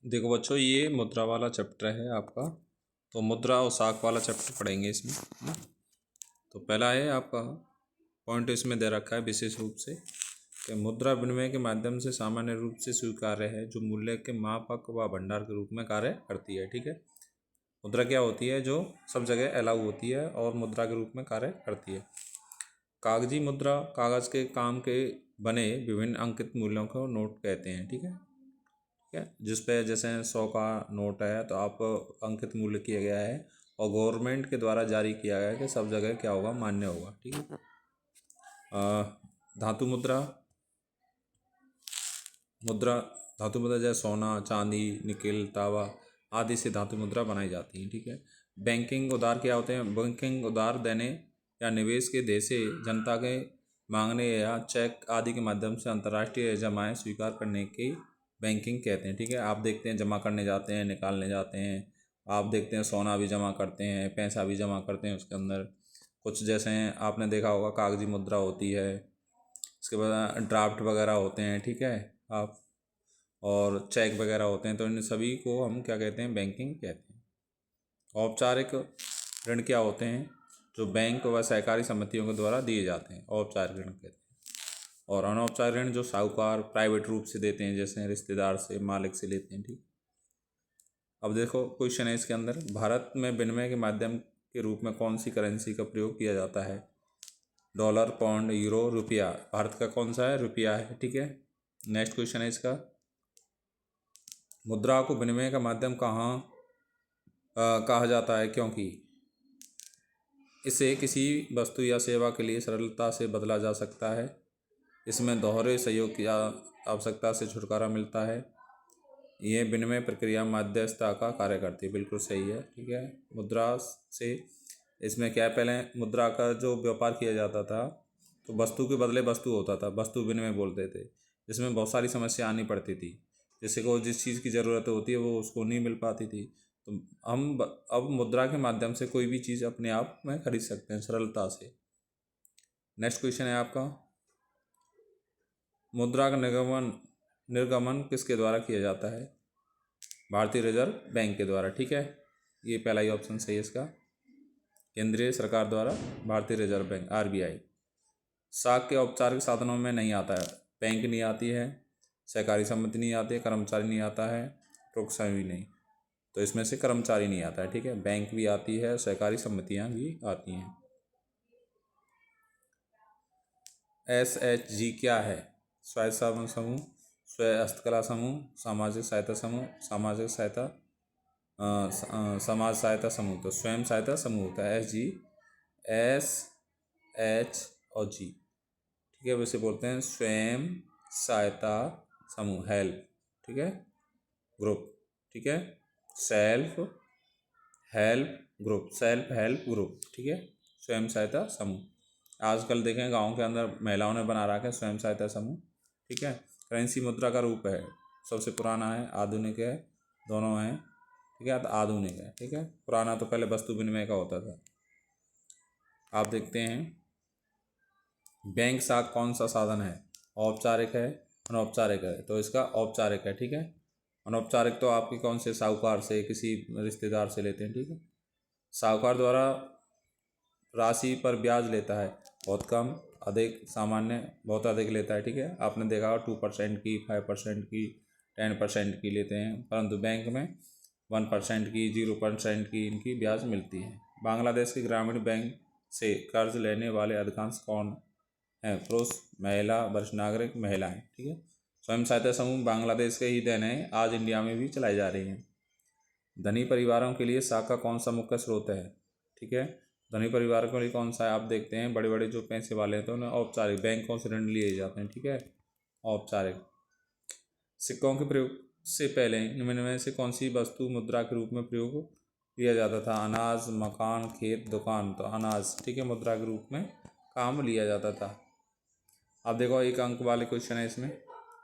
देखो बच्चों, ये मुद्रा वाला चैप्टर है आपका। तो मुद्रा और साख वाला चैप्टर पढ़ेंगे इसमें, है ना। तो पहला है आपका पॉइंट, इसमें दे रखा है विशेष रूप से कि मुद्रा विनिमय के माध्यम से सामान्य रूप से स्वीकार्य है, जो मूल्य के मापक व भंडार के रूप में कार्य करती है। ठीक है, मुद्रा क्या होती है? जो सब जगह अलाउ होती है और मुद्रा के रूप में कार्य करती है। कागजी मुद्रा कागज के काम के बने विभिन्न अंकित मूल्यों को नोट कहते हैं। ठीक है, ठीक है, जिस पे जैसे 100 का नोट है तो आप अंकित मूल्य किया गया है और गवर्नमेंट के द्वारा जारी किया गया है कि सब जगह क्या होगा, मान्य होगा। ठीक है। धातु मुद्रा धातु मुद्रा जैसे सोना, चांदी, निकेल, तांबा आदि से धातु मुद्रा बनाई जाती है। ठीक है। बैंकिंग उधार क्या होते हैं? बैंकिंग उधार देने या निवेश के देय से जनता के मांगने या चेक आदि के माध्यम से अंतर्राष्ट्रीय जमाएं स्वीकार करने की बैंकिंग कहते हैं। ठीक है, आप देखते हैं जमा करने जाते हैं, निकालने जाते हैं, आप देखते हैं सोना भी जमा करते हैं, पैसा भी जमा करते हैं उसके अंदर। कुछ जैसे आपने देखा होगा कागजी मुद्रा होती है, इसके बाद ड्राफ्ट वगैरह होते हैं। ठीक है, आप और चेक वगैरह होते हैं, तो इन सभी को हम क्या कहते हैं? बैंकिंग कहते हैं। औपचारिक ऋण क्या होते हैं? जो बैंक व सहकारी समितियों के द्वारा दिए जाते हैं, औपचारिक ऋण कहते हैं। और अनौपचारिक ऋण जो साहूकार प्राइवेट रूप से देते हैं, जैसे रिश्तेदार से, मालिक से लेते हैं। ठीक, अब देखो क्वेश्चन है इसके अंदर, भारत में विनिमय के माध्यम के रूप में कौन सी करेंसी का प्रयोग किया जाता है? डॉलर, पाउंड, यूरो, रुपया। भारत का कौन सा है? रुपया है। ठीक है, नेक्स्ट क्वेश्चन है इसका, मुद्रा को विनिमय का माध्यम कहा जाता है क्योंकि इसे किसी वस्तु या सेवा के लिए सरलता से बदला जा सकता है, इसमें दोहरे सहयोग की आवश्यकता से छुटकारा मिलता है, ये विनिमय प्रक्रिया मध्यस्थता का कार्य करती है। बिल्कुल सही है। ठीक है, मुद्रा से इसमें क्या है, पहले मुद्रा का जो व्यापार किया जाता था तो वस्तु के बदले वस्तु होता था, वस्तु विनिमय बोलते थे, जिसमें बहुत सारी समस्या आनी पड़ती थी। जैसे को जिस चीज़ की ज़रूरत होती है वो उसको नहीं मिल पाती थी, तो हम अब मुद्रा के माध्यम से कोई भी चीज़ अपने आप में खरीद सकते हैं सरलता से। नेक्स्ट क्वेश्चन है आपका, मुद्रा का निर्गमन किसके द्वारा किया जाता है? भारतीय रिजर्व बैंक के द्वारा। ठीक है, ये पहला ही ऑप्शन सही है इसका, केंद्रीय सरकार द्वारा, भारतीय रिजर्व बैंक, RBI। साख के औपचारिक साधनों में नहीं आता है, बैंक नहीं आती है, सहकारी समिति नहीं आती है, कर्मचारी नहीं आता है, टोकसाई भी नहीं, तो इसमें से कर्मचारी नहीं आता है। ठीक है, बैंक भी आती है, सहकारी समितियां भी आती हैं। SHG क्या है? स्वायत्त सेवा समूह, स्वय हस्तकला समूह, सामाजिक सहायता समूह, समाज सहायता समूह। तो स्वयं सहायता समूह होता है SH और G। ठीक है, वैसे बोलते हैं स्वयं सहायता समूह, हेल्प। ठीक है, ग्रुप। ठीक है, सेल्फ हेल्प ग्रुप। ठीक है, स्वयं सहायता समूह। आजकल देखें गांव के अंदर महिलाओं ने बना रखा है स्वयं सहायता समूह। ठीक है, करेंसी मुद्रा का रूप है, सबसे पुराना है, आधुनिक है, दोनों हैं। ठीक है, तो आधुनिक है। ठीक है, पुराना तो पहले वस्तु विनिमय का होता था। आप देखते हैं बैंक साख कौन सा साधन है? औपचारिक है, अनौपचारिक है? तो इसका औपचारिक है। ठीक है, अनौपचारिक तो आपके कौन से, साहूकार से, किसी रिश्तेदार से लेते हैं। ठीक है, साहूकार द्वारा राशि पर ब्याज लेता है, बहुत कम, अधिक, सामान्य, बहुत अधिक लेता है। ठीक है, आपने देखा 2% की, 5% की, 10% की लेते हैं, परंतु बैंक में 1% की, 0% की इनकी ब्याज मिलती है। बांग्लादेश के ग्रामीण बैंक से कर्ज लेने वाले अधिकांश कौन हैं? पुरुष, महिला, वरिष्ठ नागरिक, महिलाएं। ठीक है, स्वयं सहायता समूह बांग्लादेश के ही देन है, आज इंडिया में भी चलाई जा रही हैं। धनी परिवारों के लिए साख का कौन सा मुख्य स्रोत है? ठीक है, धनी परिवारों के लिए कौन सा है? आप देखते हैं बड़े बड़े जो पैसे वाले हैं तो उन्हें औपचारिक बैंकों से ऋण लिए जाते हैं। ठीक है, औपचारिक। सिक्कों के प्रयोग से पहले निम्न में से कौन सी वस्तु मुद्रा के रूप में प्रयोग किया जाता था? अनाज, मकान, खेत, दुकान। तो अनाज, ठीक है, मुद्रा के रूप में काम लिया जाता था। अब देखो एक अंक वाले क्वेश्चन है इसमें,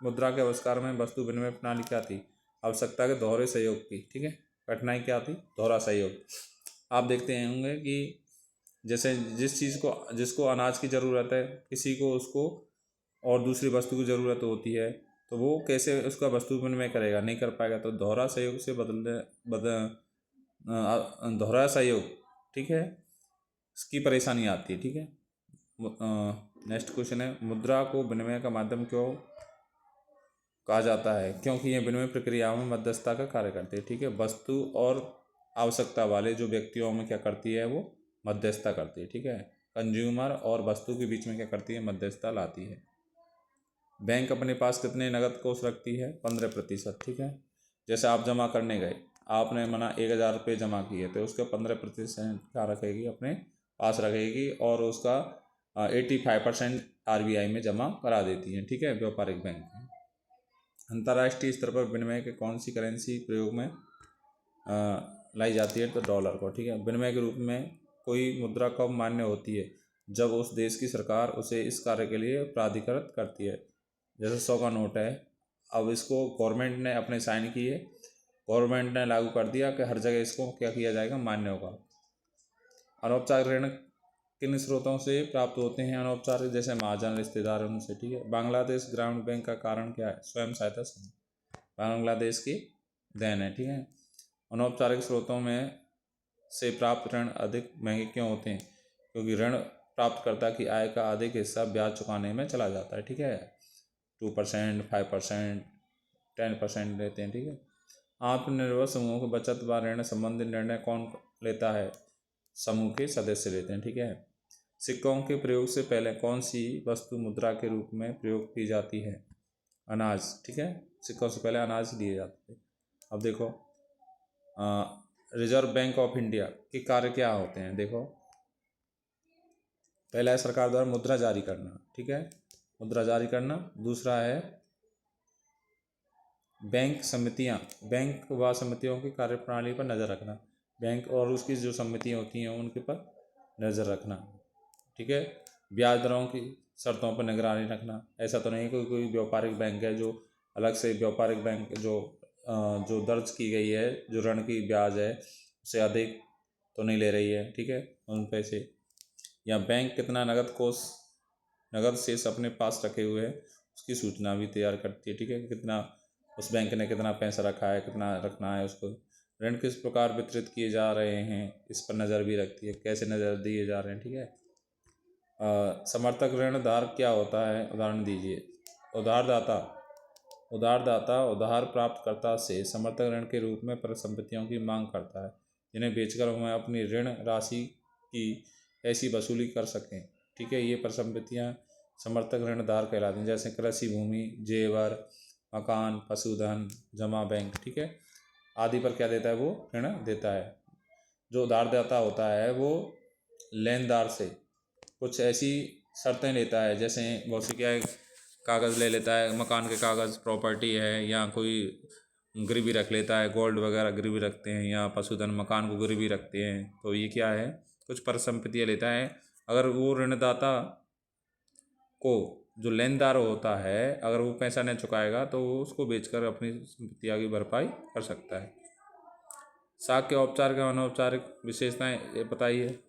मुद्रा के आविष्कार में वस्तु विनिमय प्रणाली क्या थी? आवश्यकता के दोहरे सहयोग की। ठीक है, कठिनाई क्या थी? दोहरा सहयोग। आप देखते होंगे कि जैसे जिस चीज़ को, जिसको अनाज की ज़रूरत है, किसी को उसको और दूसरी वस्तु की ज़रूरत होती है, तो वो कैसे उसका वस्तु विनिमय करेगा, नहीं कर पाएगा। तो दोहरा सहयोग से दोहरा सहयोग, ठीक है, इसकी परेशानी आती है, ठीक है। नेक्स्ट क्वेश्चन है, मुद्रा को विनिमय का माध्यम क्यों कहा जाता है? क्योंकि यह विनिमय प्रक्रिया में मध्यस्थता का कार्य करती है, ठीक है। वस्तु और आवश्यकता वाले जो व्यक्तियों में क्या करती है, वो मध्यस्थता करती है, ठीक है। कंज्यूमर और वस्तु के बीच में क्या करती है, मध्यस्थता लाती है। बैंक अपने पास कितने नकद कोष रखती है? 15%, ठीक है। जैसे आप जमा करने गए, आपने मना 1000 रुपये जमा किए, तो उसका 15% क्या रखेगी, अपने पास रखेगी, और उसका 85% RBI में जमा करा देती है, ठीक है, व्यापारिक बैंक में। अंतर्राष्ट्रीय स्तर पर विनिमय के कौन सी करेंसी प्रयोग में लाई जाती है? तो डॉलर को, ठीक है। विनिमय के रूप में कोई मुद्रा कब मान्य होती है? जब उस देश की सरकार उसे इस कार्य के लिए प्राधिकृत करती है। जैसे 100 का नोट है, अब इसको गवर्नमेंट ने अपने साइन किए, गवर्नमेंट ने लागू कर दिया कि हर जगह इसको क्या किया जाएगा, मान्य होगा। अनौपचारिक ऋण किन स्रोतों से प्राप्त होते हैं? अनौपचारिक जैसे महाजन, रिश्तेदार, उनसे, ठीक है। बांग्लादेश ग्रामीण बैंक का कारण क्या है? स्वयं सहायता समूह, बांग्लादेश की देन है, ठीक है। अनौपचारिक स्रोतों में से प्राप्त ऋण अधिक महंगे क्यों होते हैं? क्योंकि ऋण प्राप्तकर्ता की आय का अधिक हिस्सा ब्याज चुकाने में चला जाता है, ठीक है। 2%, 5%, 10% लेते हैं, ठीक है। आत्मनिर्भर समूह को बचत व ऋण संबंधी निर्णय कौन लेता है? समूह के सदस्य लेते हैं, ठीक है। सिक्कों के प्रयोग से पहले कौन सी वस्तु मुद्रा के रूप में प्रयोग की जाती है? अनाज, ठीक है। सिक्कों से पहले अनाज लिए जाते थे। अब देखो, रिजर्व बैंक ऑफ इंडिया के कार्य क्या होते हैं? देखो, पहला है सरकार द्वारा मुद्रा जारी करना, ठीक है, मुद्रा जारी करना। दूसरा है बैंक समितियां, बैंक व समितियों की कार्यप्रणाली पर नज़र रखना, बैंक और उसकी जो समितियां होती हैं उनके पर नज़र रखना, ठीक है। ब्याज दरों की शर्तों पर निगरानी रखना। ऐसा तो नहीं कोई कोई व्यापारिक बैंक है जो अलग से व्यापारिक बैंक जो दर्ज की गई है, जो ऋण की ब्याज है उससे अधिक तो नहीं ले रही है, ठीक है, उन पैसे। या बैंक कितना नगद शेष अपने पास रखे हुए है, उसकी सूचना भी तैयार करती है, ठीक है। कितना उस बैंक ने कितना पैसा रखा है, कितना रखना है उसको। ऋण किस प्रकार वितरित किए जा रहे हैं, इस पर नज़र भी रखती है, कैसे नज़र दिए जा रहे हैं, ठीक है। समर्थक ऋणदार क्या होता है? उदाहरण दीजिए। उधारदाता उधार प्राप्तकर्ता से समर्थक ऋण के रूप में परिसंपत्तियों की मांग करता है, जिन्हें बेचकर वह अपनी ऋण राशि की ऐसी वसूली कर सकें, ठीक है। ये परिसंपत्तियां समर्थक ऋणदार कहलाती हैं, जैसे कृषि भूमि, जेवर, मकान, पशुधन, जमा बैंक, ठीक है, आदि पर क्या देता है, वो ऋण देता है। जो उधारदाता होता है वो लेनदार से कुछ ऐसी शर्तें लेता है, जैसे बहुत सी क्या है, कागज़ ले लेता है, मकान के कागज़, प्रॉपर्टी है, या कोई गिरवी रख लेता है, गोल्ड वगैरह गिरवी रखते हैं, या पशुधन, मकान को गिरवी रखते हैं। तो ये क्या है, कुछ परिसंपत्तियाँ लेता है। अगर वो ऋणदाता को, जो लेनदार होता है, अगर वो पैसा नहीं चुकाएगा तो वो उसको बेचकर अपनी संपत्तियाँ की भरपाई कर सकता है। साख के औपचारिक और अनौपचारिक विशेषताएं ये बताइए।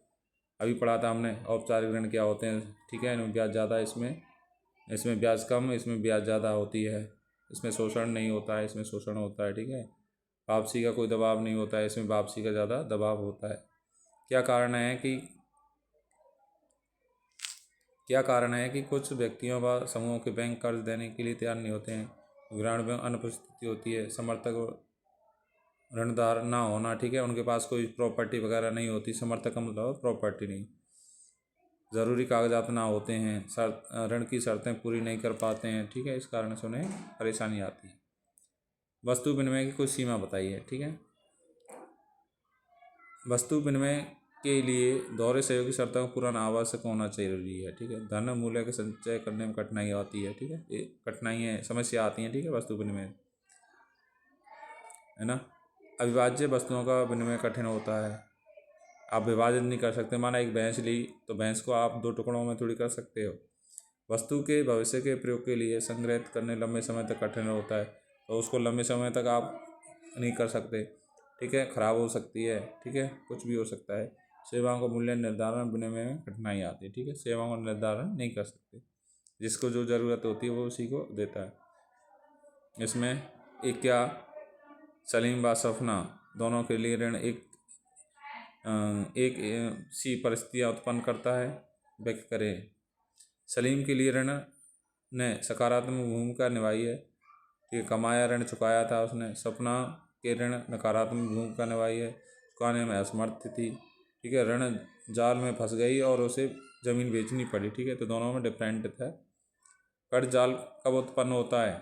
अभी पढ़ा था हमने औपचारिक ऋण क्या होते हैं, ठीक है। इनमें ब्याज ज़्यादा, इसमें ब्याज कम, इसमें ब्याज ज़्यादा होती है। इसमें शोषण नहीं होता है, इसमें शोषण होता है, ठीक है। वापसी का कोई दबाव नहीं होता है, इसमें वापसी का ज़्यादा दबाव होता है। क्या कारण है कि कुछ व्यक्तियों व समूहों के बैंक कर्ज देने के लिए तैयार नहीं होते हैं? ग्रामीण बैंक अनुपस्थिति होती है, समर्थक ऋणदार ना होना, ठीक है, उनके पास कोई प्रॉपर्टी वगैरह नहीं होती। समर्थक का मतलब प्रॉपर्टी नहीं, ज़रूरी कागजात ना होते हैं, ऋण की शर्तें पूरी नहीं कर पाते हैं, ठीक है, इस कारण से उन्हें परेशानी आती है। वस्तु विनिमय की कुछ सीमा बताइए, ठीक है। वस्तु विनिमय के लिए दोहरे सहयोग की शर्तों को पूरा आवश्यक होना जरूरी है, ठीक है। धन मूल्य के संचय करने में कठिनाई आती है, ठीक है, ये कठिनाइयाँ, समस्या आती हैं, ठीक है, वस्तु विनिमय, है ना। अविभाज्य वस्तुओं का विनिमय कठिन होता है, आप विभाजित नहीं कर सकते। माना एक भैंस ली, तो भैंस को आप 2 टुकड़ों में थोड़ी कर सकते हो। वस्तु के भविष्य के प्रयोग के लिए संग्रहित करने लंबे समय तक कठिन होता है, तो उसको लंबे समय तक आप नहीं कर सकते, ठीक है, ख़राब हो सकती है, ठीक है, कुछ भी हो सकता है। सेवाओं का मूल्य निर्धारण विनिमय में कठिनाई आती है, ठीक है, सेवाओं का निर्धारण नहीं कर सकते, जिसको जो ज़रूरत होती है वो उसी को देता है। इसमें एक क्या सलीम व सफना दोनों के लिए ऋण एक सी परिस्थितियाँ उत्पन्न करता है। व्यक्त करें। सलीम के लिए ऋण ने सकारात्मक भूमिका निभाई है, ठीक है, कमाया ऋण चुकाया था उसने। सपना के ऋण नकारात्मक भूमिका निभाई है, चुकाने में असमर्थ थी, ठीक है, ऋण जाल में फंस गई और उसे ज़मीन बेचनी पड़ी, ठीक है, तो दोनों में डिफरेंट था। कर्ज जाल कब उत्पन्न होता है?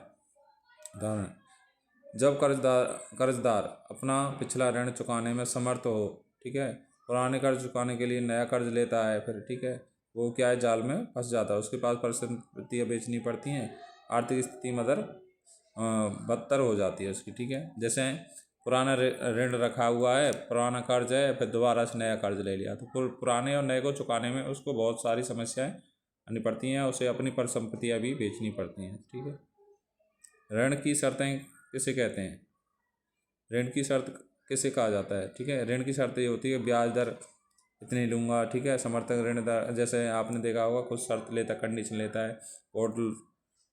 उदाहरण, जब कर्जदार अपना पिछला ऋण चुकाने में समर्थ हो, ठीक है, पुराने कर्ज चुकाने के लिए नया कर्ज लेता है, फिर ठीक है वो क्या है, जाल में फंस जाता है, उसके पास परिसंपत्तियाँ बेचनी पड़ती हैं, आर्थिक स्थिति मदर बदतर हो जाती है उसकी, ठीक है। जैसे पुराना ऋण रखा हुआ है, पुराना कर्ज है, फिर दोबारा से नया कर्ज ले लिया, तो पुराने और नए को चुकाने में उसको बहुत सारी समस्याएं आनी पड़ती हैं, उसे अपनी परिसंपत्तियाँ भी बेचनी पड़ती हैं, ठीक है। ऋण की शर्तें किसे कहते हैं? ऋण की शर्त किसे कहा जाता है? ठीक है, ऋण की शर्त ये होती है ब्याज दर इतनी लूँगा, ठीक है, समर्थक ऋण दर, जैसे आपने देखा होगा कुछ शर्त लेता, कंडीशन लेता है,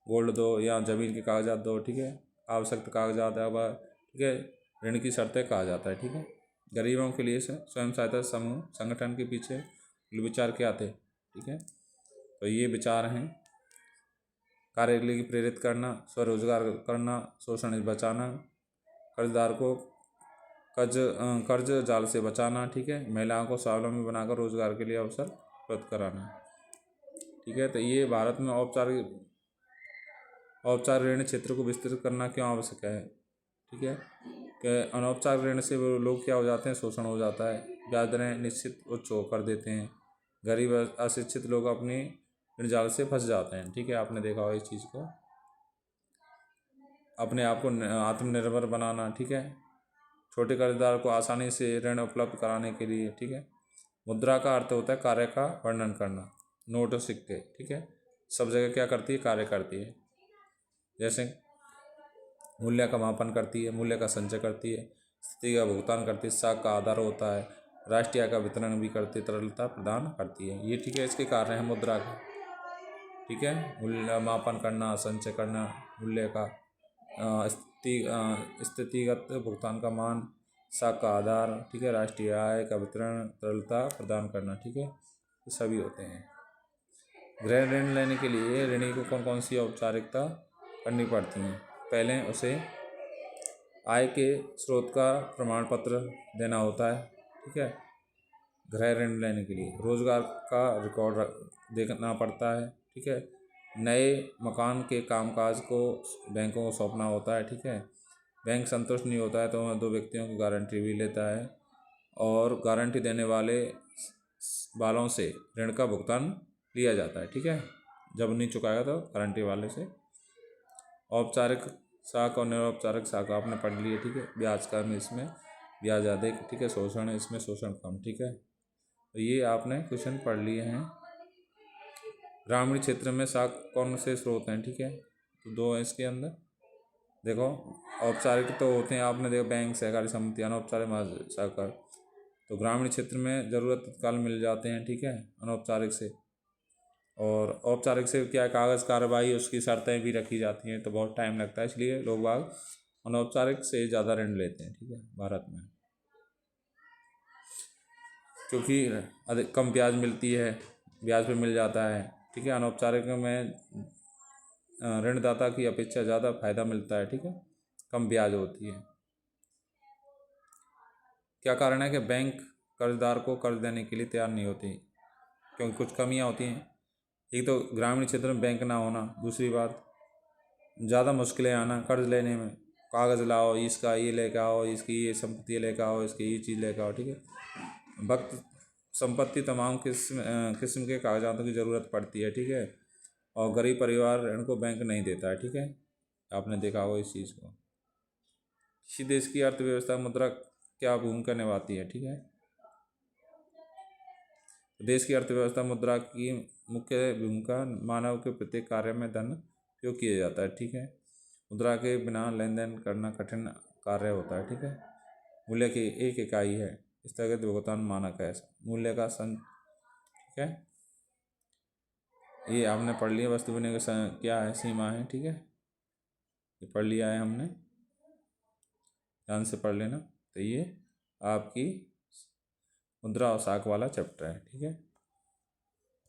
गोल्ड दो या ज़मीन के कागजात दो, ठीक है, आवश्यक कागजात है वह, ठीक है, ऋण की शर्तें कहा जाता है, ठीक है। गरीबों के लिए स्वयं सहायता समूह संगठन के पीछे विचार क्या थे? ठीक है, तो ये विचार हैं कार्य के लिए प्रेरित करना, स्वरोजगार करना, शोषण बचाना, कर्जदार को कर्ज जाल से बचाना, ठीक है, महिलाओं को स्वावलंबी बनाकर रोजगार के लिए अवसर उपलब्ध कराना, ठीक है। तो ये भारत में औपचारिक ऋण क्षेत्र को विस्तृत करना क्यों आवश्यक है? ठीक है, कि अनौपचारिक ऋण से वो लोग क्या हो जाते हैं, शोषण हो जाता है, ब्याज दरें निश्चित उच्च कर देते हैं, गरीब अशिक्षित लोग अपनी ऋण जाल से फंस जाते हैं, ठीक है, आपने देखा हो इस चीज़ को। अपने आप को आत्मनिर्भर बनाना, ठीक है, छोटे कर्जदार को आसानी से ऋण उपलब्ध कराने के लिए, ठीक है। मुद्रा का अर्थ होता है कार्य का वर्णन करना, नोट और सिक्के, ठीक है, सब जगह क्या करती है, कार्य करती है। जैसे मूल्य का मापन करती है, मूल्य का संचय करती है, स्थिति का भुगतान करती है, साख का आधार होता है, राष्ट्रीय का वितरण भी करती, तरलता प्रदान करती है, ये ठीक है, इसके कार्य हैं मुद्रा के, ठीक है, मूल्य मापन करना, संचय करना, मूल्य का स्थितिगत भुगतान का मान, साख का आधार, ठीक है, राष्ट्रीय आय का वितरण, तरलता प्रदान करना, ठीक है, ये सभी होते हैं। गृह ऋण लेने के लिए ऋणी को कौन कौन सी औपचारिकता करनी पड़ती हैं? पहले उसे आय के स्रोत का प्रमाण पत्र देना होता है, ठीक है, गृह ऋण लेने के लिए रोजगार का रिकॉर्ड देखना पड़ता है, ठीक है, नए मकान के कामकाज को बैंकों को सौंपना होता है, ठीक है, बैंक संतुष्ट नहीं होता है तो वह 2 व्यक्तियों की गारंटी भी लेता है और गारंटी देने वालों से ऋण का भुगतान लिया जाता है, ठीक है, जब नहीं चुकाएगा तो गारंटी वाले से। औपचारिक साख और निरौपचारिक साख आपने पढ़ ली है, ठीक है, ब्याज का में इसमें ब्याज अधिक, ठीक है, शोषण है इसमें शोषण कम, ठीक है, तो ये आपने क्वेश्चन पढ़ लिए हैं। ग्रामीण क्षेत्र में साख कौन से स्रोत हैं? ठीक है, तो 2 हैं इसके अंदर, देखो औपचारिक तो होते हैं, आपने देखो बैंक, सहकारी समिति, अनौपचारिक सहकार, तो ग्रामीण क्षेत्र में ज़रूरत तत्काल मिल जाते हैं, ठीक है, अनौपचारिक से, और औपचारिक से क्या कागज़ कार्रवाई उसकी शर्तें भी रखी जाती हैं तो बहुत टाइम लगता है, इसलिए लोग बाग अनौपचारिक से ज़्यादा ऋण लेते हैं, ठीक है, भारत में, क्योंकि अधिक कम ब्याज मिलती है, ब्याज पे मिल जाता है, ठीक है, अनौपचारिक में ऋणदाता की अपेक्षा ज़्यादा फायदा मिलता है, ठीक है, कम ब्याज होती है। क्या कारण है कि बैंक कर्जदार को कर्ज देने के लिए तैयार नहीं होती? क्योंकि कुछ कमियां होती हैं, एक तो ग्रामीण क्षेत्र में बैंक ना होना, दूसरी बात ज़्यादा मुश्किलें आना कर्ज लेने में, कागज़ लाओ, इसका ये लेकर आओ, इसकी ये संपत्ति लेकर आओ, इसकी ये चीज़ लेकर आओ, ठीक है, वक्त संपत्ति तमाम किस्म के कागजातों की ज़रूरत पड़ती है, ठीक है, और गरीब परिवार ऋण को बैंक नहीं देता है, ठीक है, आपने देखा होगा इस चीज़ को। किसी देश की अर्थव्यवस्था मुद्रा क्या भूमिका निभाती है? ठीक है, देश की अर्थव्यवस्था मुद्रा की मुख्य भूमिका मानव के प्रत्येक कार्य में धन उपयोग किया जाता है, ठीक है, मुद्रा के बिना लेन देन करना कठिन कार्य होता है, ठीक है, मूल्य की एक इकाई है, स्थगित भुगतान मानक है, मूल्य का ठीक है, ये आपने पढ़ लिया, वस्तु विनिमय क्या है, सीमा है, ठीक है। ये पढ़ लिया है हमने, ध्यान से पढ़ लेना। तो ये आपकी मुद्रा और साख वाला चैप्टर है, ठीक है।